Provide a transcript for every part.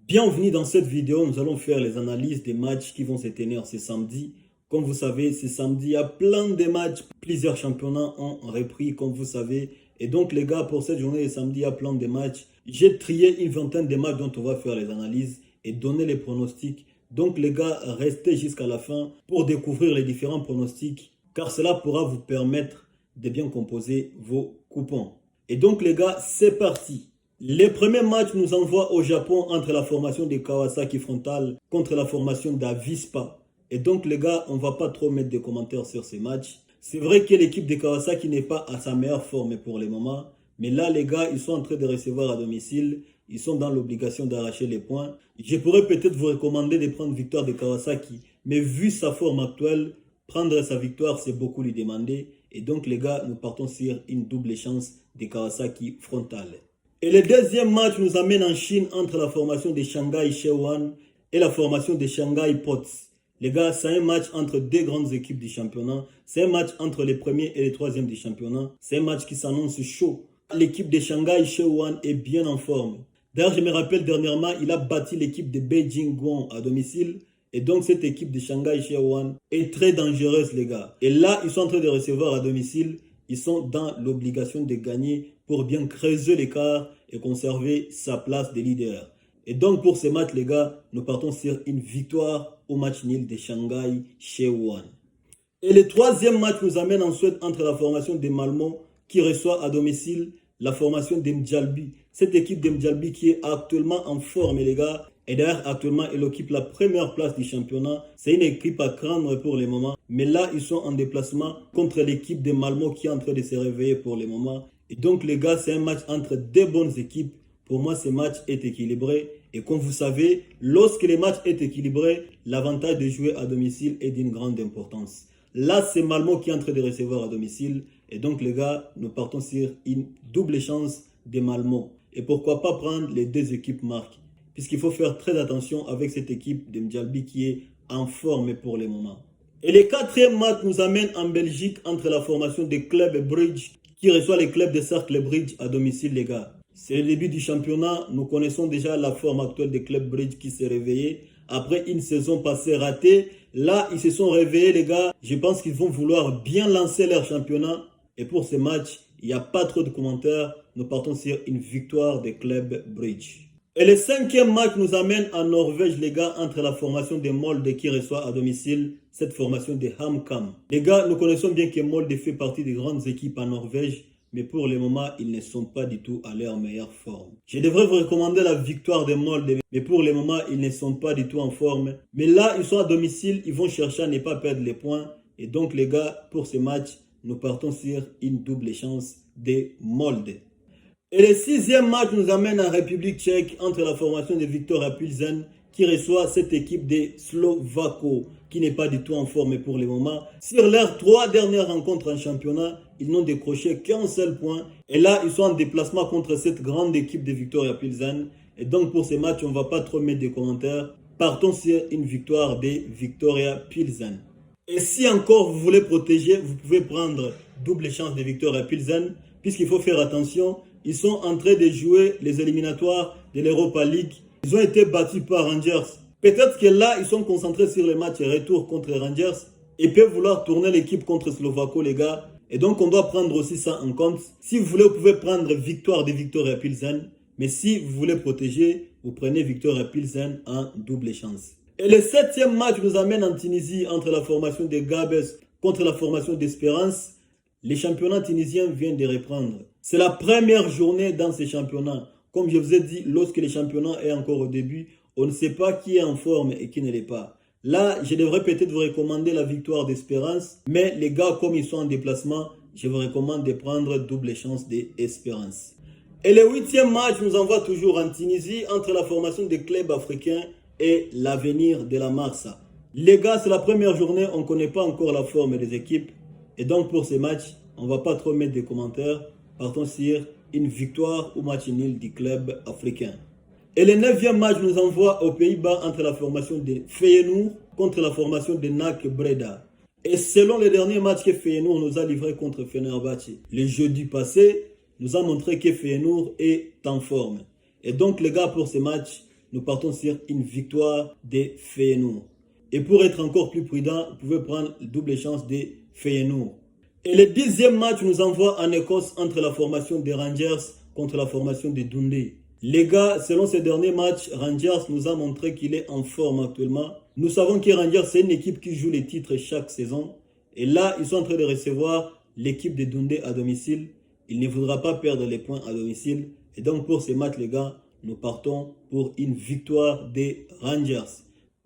Bienvenue dans cette vidéo, nous allons faire les analyses des matchs qui vont se tenir ce samedi. Comme vous savez, ce samedi, il y a plein de matchs. Plusieurs championnats ont repris, comme vous savez. Et donc les gars, pour cette journée de samedi, il y a plein de matchs. J'ai trié une vingtaine de matchs dont on va faire les analyses et donner les pronostics. Donc les gars, restez jusqu'à la fin pour découvrir les différents pronostics, car cela pourra vous permettre de bien composer vos coupons. Et donc les gars, c'est parti. Les premiers matchs nous envoient au Japon entre la formation de Kawasaki Frontale contre la formation d'Avispa. Et donc les gars, on ne va pas trop mettre de commentaires sur ces matchs. C'est vrai que l'équipe de Kawasaki n'est pas à sa meilleure forme pour le moment. Mais là les gars, ils sont en train de recevoir à domicile. Ils sont dans l'obligation d'arracher les points. Je pourrais peut-être vous recommander de prendre victoire de Kawasaki. Mais vu sa forme actuelle, prendre sa victoire, c'est beaucoup lui demander. Et donc les gars, nous partons sur une double chance de Kawasaki Frontale. Et le deuxième match nous amène en Chine entre la formation de Shanghai Shewan et la formation de Shanghai Pots. Les gars, c'est un match entre deux grandes équipes du championnat. C'est un match entre les premiers et les troisièmes du championnat. C'est un match qui s'annonce chaud. L'équipe de Shanghai Shewan est bien en forme. D'ailleurs, je me rappelle dernièrement, il a battu l'équipe de Beijing Guang à domicile. Et donc, cette équipe de Shanghai Shewan est très dangereuse, les gars. Et là, ils sont en train de recevoir à domicile. Ils sont dans l'obligation de gagner pour bien creuser l'écart et conserver sa place de leader. Et donc pour ce match les gars, nous partons sur une victoire au match nul de Shanghai Shewan. Et le troisième match nous amène ensuite entre la formation de Malmo qui reçoit à domicile la formation de Mdjalbi. Cette équipe de Mdjalbi qui est actuellement en forme les gars. Et d'ailleurs, actuellement, elle occupe la première place du championnat. C'est une équipe à craindre pour le moment. Mais là, ils sont en déplacement contre l'équipe de Malmo qui est en train de se réveiller pour le moment. Et donc, les gars, c'est un match entre deux bonnes équipes. Pour moi, ce match est équilibré. Et comme vous savez, lorsque le match est équilibré, l'avantage de jouer à domicile est d'une grande importance. Là, c'est Malmo qui est en train de recevoir à domicile. Et donc, les gars, nous partons sur une double chance de Malmo. Et pourquoi pas prendre les deux équipes marques, puisqu'il faut faire très attention avec cette équipe de Mdjalbi qui est en forme pour le moment. Et le quatrième match nous amène en Belgique entre la formation des clubs Bridge qui reçoit les clubs de Cercle Bridge à domicile les gars. C'est le début du championnat, nous connaissons déjà la forme actuelle des clubs Bridge qui s'est réveillée. Après une saison passée ratée, là ils se sont réveillés les gars. Je pense qu'ils vont vouloir bien lancer leur championnat. Et pour ce match, il n'y a pas trop de commentaires. Nous partons sur une victoire des clubs Bridge. Et le cinquième match nous amène en Norvège, les gars, entre la formation de Molde qui reçoit à domicile cette formation de HamKam. Les gars, nous connaissons bien que Molde fait partie des grandes équipes en Norvège, mais pour le moment, ils ne sont pas du tout à leur meilleure forme. Je devrais vous recommander la victoire de Molde, mais pour le moment, ils ne sont pas du tout en forme. Mais là, ils sont à domicile, ils vont chercher à ne pas perdre les points. Et donc, les gars, pour ce match, nous partons sur une double chance de Molde. Et le sixième match nous amène en République tchèque entre la formation de Viktoria Pilsen qui reçoit cette équipe des Slovako qui n'est pas du tout en forme pour le moment. Sur leurs trois dernières rencontres en championnat, ils n'ont décroché qu'un seul point. Et là, ils sont en déplacement contre cette grande équipe de Viktoria Pilsen. Et donc pour ces matchs, on ne va pas trop mettre de commentaires. Partons sur une victoire de Viktoria Pilsen. Et si encore vous voulez protéger, vous pouvez prendre double chance de Viktoria Pilsen, puisqu'il faut faire attention. Ils sont en train de jouer les éliminatoires de l'Europa League. Ils ont été battus par Rangers. Peut-être que là, ils sont concentrés sur les matchs retour contre Rangers. Ils peuvent vouloir tourner l'équipe contre Slovako, les gars. Et donc, on doit prendre aussi ça en compte. Si vous voulez, vous pouvez prendre victoire de Viktoria Pilsen. Mais si vous voulez protéger, vous prenez Viktoria Pilsen en double chance. Et le septième match nous amène en Tunisie entre la formation de Gabes contre la formation d'Espérance. Les championnats tunisiens viennent de reprendre. C'est la première journée dans ces championnats. Comme je vous ai dit, lorsque les championnats est encore au début, on ne sait pas qui est en forme et qui ne l'est pas. Là, je devrais peut-être vous recommander la victoire d'Espérance. Mais les gars, comme ils sont en déplacement, je vous recommande de prendre double chance d'Espérance. Et le huitième match nous envoie toujours en Tunisie entre la formation des clubs africains et l'avenir de la Marsa. Les gars, c'est la première journée, on ne connaît pas encore la forme des équipes. Et donc pour ces matchs, on ne va pas trop mettre de commentaires. Partons sur une victoire au match nul du club africain. Et le neuvième match nous envoie aux Pays-Bas entre la formation de Feyenoord contre la formation de NAC Breda. Et selon le dernier match que Feyenoord nous a livré contre Fenerbahçe, le jeudi passé, nous a montré que Feyenoord est en forme. Et donc les gars, pour ce match, nous partons sur une victoire des Feyenoord. Et pour être encore plus prudent, vous pouvez prendre double chance des Feyenoord. Et le 10e match nous envoie en Écosse entre la formation des Rangers contre la formation des Dundee. Les gars, selon ces derniers matchs, Rangers nous a montré qu'il est en forme actuellement. Nous savons que Rangers, c'est une équipe qui joue les titres chaque saison. Et là, ils sont en train de recevoir l'équipe des Dundee à domicile. Il ne faudra pas perdre les points à domicile. Et donc pour ces matchs, les gars, nous partons pour une victoire des Rangers.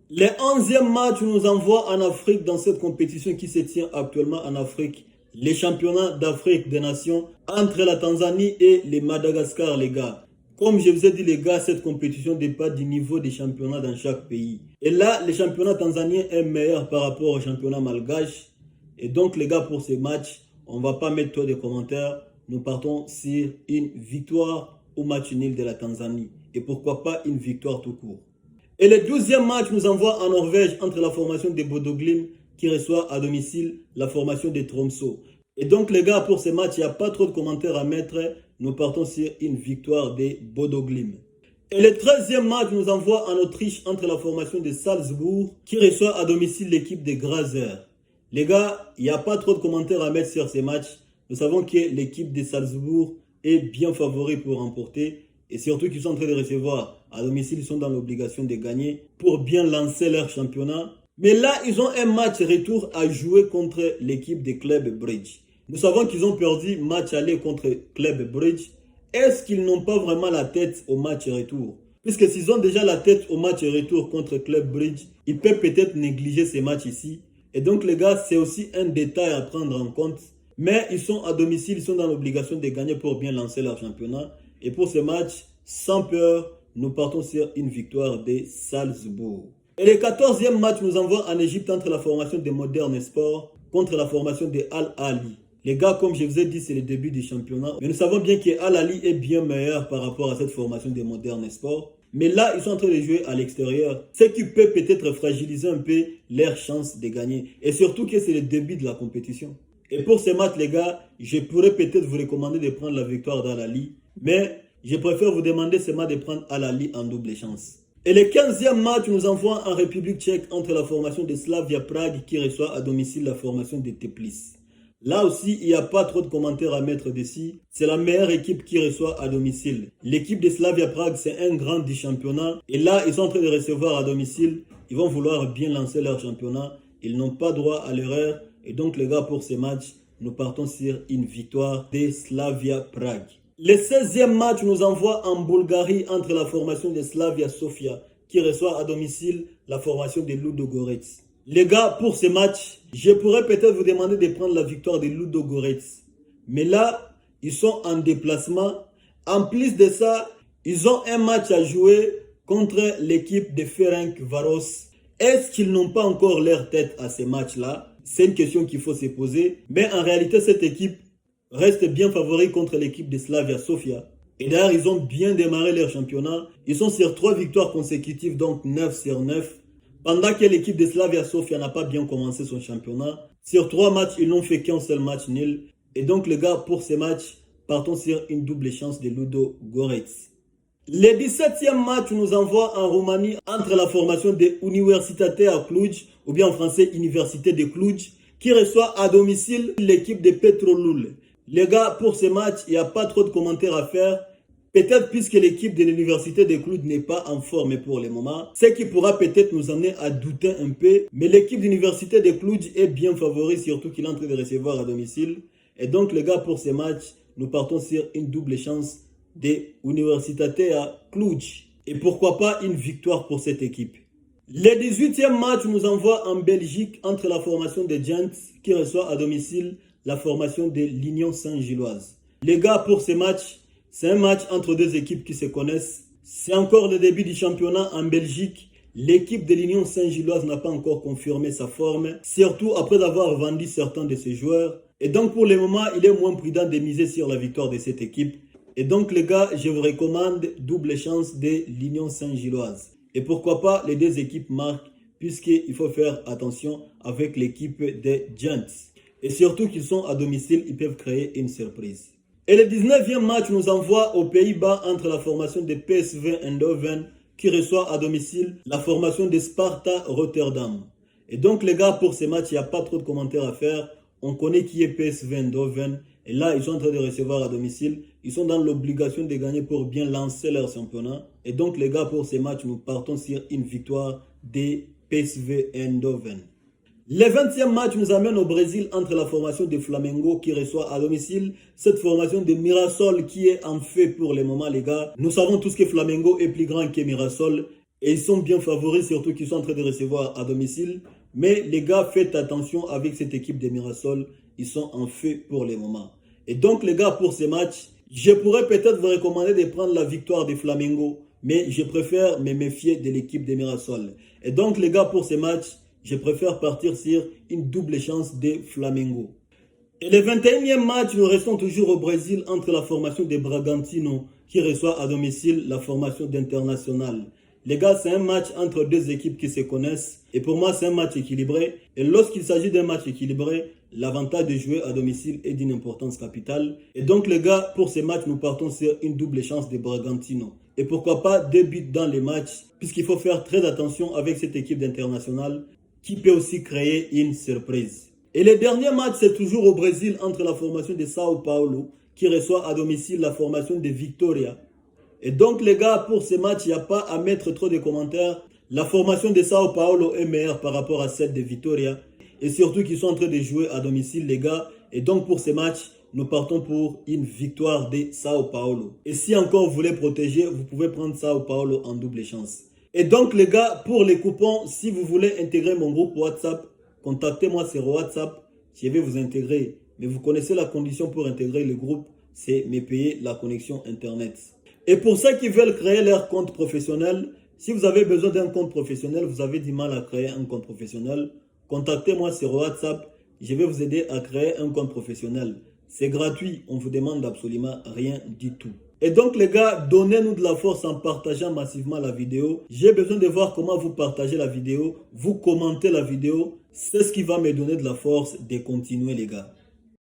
Le 11e match nous envoie en Afrique dans cette compétition qui se tient actuellement en Afrique. Les championnats d'Afrique des Nations entre la Tanzanie et le Madagascar, les gars. Comme je vous ai dit, les gars, cette compétition dépend du niveau des championnats dans chaque pays. Et là, le championnat tanzanien est meilleur par rapport au championnat malgache. Et donc, les gars, pour ces matchs, on ne va pas mettre trop de commentaires. Nous partons sur une victoire au match nul de la Tanzanie. Et pourquoi pas une victoire tout court. Et le 12e match nous envoie en Norvège entre la formation de Bodø Glimt qui reçoit à domicile la formation de Tromsø. Et donc, les gars, pour ces matchs, il n'y a pas trop de commentaires à mettre. Nous partons sur une victoire des Bodø Glimt. Et le 13e match nous envoie en Autriche entre la formation de Salzbourg qui reçoit à domicile l'équipe de Grazer. Les gars, il n'y a pas trop de commentaires à mettre sur ces matchs. Nous savons que l'équipe de Salzbourg est bien favori pour remporter. Et surtout qu'ils sont en train de recevoir à domicile, ils sont dans l'obligation de gagner pour bien lancer leur championnat. Mais là, ils ont un match retour à jouer contre l'équipe de Club Brugge. Nous savons qu'ils ont perdu match aller contre Club Brugge. Est-ce qu'ils n'ont pas vraiment la tête au match retour? Puisque s'ils ont déjà la tête au match retour contre Club Brugge, ils peuvent peut-être négliger ces matchs ici. Et donc les gars, c'est aussi un détail à prendre en compte. Mais ils sont à domicile, ils sont dans l'obligation de gagner pour bien lancer leur championnat. Et pour ce match, sans peur, nous partons sur une victoire de Salzbourg. Et le 14e match nous envoie en Égypte entre la formation de Modern Sport contre la formation de Al Ahly. Les gars, comme je vous ai dit, c'est le début du championnat. Mais nous savons bien que Al Ahly est bien meilleur par rapport à cette formation de Modern Sport. Mais là, ils sont en train de jouer à l'extérieur. Ce qui peut peut-être fragiliser un peu leur chance de gagner. Et surtout que c'est le début de la compétition. Et pour ce match, les gars, je pourrais peut-être vous recommander de prendre la victoire d'Al Ahly. Mais je préfère vous demander seulement de prendre Al Ahly en double chance. Et le 15e match nous envoie en République tchèque entre la formation de Slavia Prague qui reçoit à domicile la formation de Teplice. Là aussi, il n'y a pas trop de commentaires à mettre dessus. C'est la meilleure équipe qui reçoit à domicile. L'équipe de Slavia Prague, c'est un grand du championnat. Et là, ils sont en train de recevoir à domicile. Ils vont vouloir bien lancer leur championnat. Ils n'ont pas droit à l'erreur. Et donc, les gars, pour ces matchs, nous partons sur une victoire de Slavia Prague. Le 16e match nous envoie en Bulgarie entre la formation de Slavia Sofia qui reçoit à domicile la formation de Ludogorets. Les gars, pour ce match, je pourrais peut-être vous demander de prendre la victoire de Ludogorets. Mais là, ils sont en déplacement. En plus de ça, ils ont un match à jouer contre l'équipe de Ferencváros. Est-ce qu'ils n'ont pas encore leur tête à ces matchs-là? C'est une question qu'il faut se poser. Mais en réalité, cette équipe reste bien favori contre l'équipe de Slavia Sofia. Et d'ailleurs, ils ont bien démarré leur championnat. Ils sont sur 3 victoires consécutives, donc 9 sur 9. Pendant que l'équipe de Slavia Sofia n'a pas bien commencé son championnat. Sur 3 matchs, ils n'ont fait qu'un seul match nul. Et donc les gars, pour ces matchs, partons sur une double chance de Ludogorets. Le 17e match nous envoie en Roumanie entre la formation de Universitatea Cluj, ou bien en français Université de Cluj, qui reçoit à domicile l'équipe de Petrolul. Les gars, pour ce match, il n'y a pas trop de commentaires à faire. Peut-être puisque l'équipe de l'Université de Cluj n'est pas en forme pour le moment, ce qui pourra peut-être nous amener à douter un peu. Mais l'équipe de l'Université de Cluj est bien favori, surtout qu'il est en train de recevoir à domicile. Et donc les gars, pour ce match, nous partons sur une double chance de Universitatea Cluj. Et pourquoi pas une victoire pour cette équipe. Le 18e match nous envoie en Belgique entre la formation de Gent qui reçoit à domicile la formation de l'Union Saint-Gilloise. Les gars, pour ce match, c'est un match entre deux équipes qui se connaissent. C'est encore le début du championnat en Belgique. L'équipe de l'Union Saint-Gilloise n'a pas encore confirmé sa forme, surtout après avoir vendu certains de ses joueurs. Et donc pour le moment, il est moins prudent de miser sur la victoire de cette équipe. Et donc les gars, je vous recommande double chance de l'Union Saint-Gilloise. Et pourquoi pas les deux équipes marquent, puisqu'il faut faire attention avec l'équipe de Gent. Et surtout qu'ils sont à domicile, ils peuvent créer une surprise. Et le 19e match nous envoie aux Pays-Bas entre la formation de PSV Eindhoven qui reçoit à domicile la formation de Sparta Rotterdam. Et donc les gars, pour ces matchs, il n'y a pas trop de commentaires à faire. On connaît qui est PSV Eindhoven. Et là, ils sont en train de recevoir à domicile. Ils sont dans l'obligation de gagner pour bien lancer leur championnat. Et donc les gars, pour ces matchs, nous partons sur une victoire des PSV Eindhoven. Le 20e match nous amène au Brésil entre la formation de Flamengo qui reçoit à domicile cette formation de Mirassol qui est en fait pour le moment les gars. Nous savons tous que Flamengo est plus grand que Mirassol et ils sont bien favoris, surtout qu'ils sont en train de recevoir à domicile. Mais les gars, faites attention avec cette équipe de Mirassol, ils sont en fait pour le moment. Et donc les gars, pour ces matchs, je pourrais peut-être vous recommander de prendre la victoire de Flamengo, mais je préfère me méfier de l'équipe de Mirassol. Et donc les gars, pour ces matchs, je préfère partir sur une double chance de Flamengo. Et le 21e match, nous restons toujours au Brésil entre la formation de Bragantino qui reçoit à domicile la formation d'International. Les gars, c'est un match entre deux équipes qui se connaissent et pour moi, c'est un match équilibré. Et lorsqu'il s'agit d'un match équilibré, l'avantage de jouer à domicile est d'une importance capitale. Et donc les gars, pour ces matchs, nous partons sur une double chance de Bragantino. Et pourquoi pas 2 buts dans les matchs, puisqu'il faut faire très attention avec cette équipe d'International qui peut aussi créer une surprise. Et le dernier match, c'est toujours au Brésil entre la formation de Sao Paulo qui reçoit à domicile la formation de Vitória. Et donc les gars, pour ce match, il n'y a pas à mettre trop de commentaires. La formation de Sao Paulo est meilleure par rapport à celle de Vitória. Et surtout qu'ils sont en train de jouer à domicile les gars. Et donc pour ce match, nous partons pour une victoire de Sao Paulo. Et si encore vous voulez protéger, vous pouvez prendre Sao Paulo en double chance. Et donc les gars, pour les coupons, si vous voulez intégrer mon groupe WhatsApp, contactez-moi sur WhatsApp, je vais vous intégrer. Mais vous connaissez la condition pour intégrer le groupe, c'est me payer la connexion Internet. Et pour ceux qui veulent créer leur compte professionnel, si vous avez besoin d'un compte professionnel, vous avez du mal à créer un compte professionnel, contactez-moi sur WhatsApp, je vais vous aider à créer un compte professionnel. C'est gratuit, on ne vous demande absolument rien du tout. Et donc les gars, donnez-nous de la force en partageant massivement la vidéo. J'ai besoin de voir comment vous partagez la vidéo, vous commentez la vidéo. C'est ce qui va me donner de la force de continuer les gars.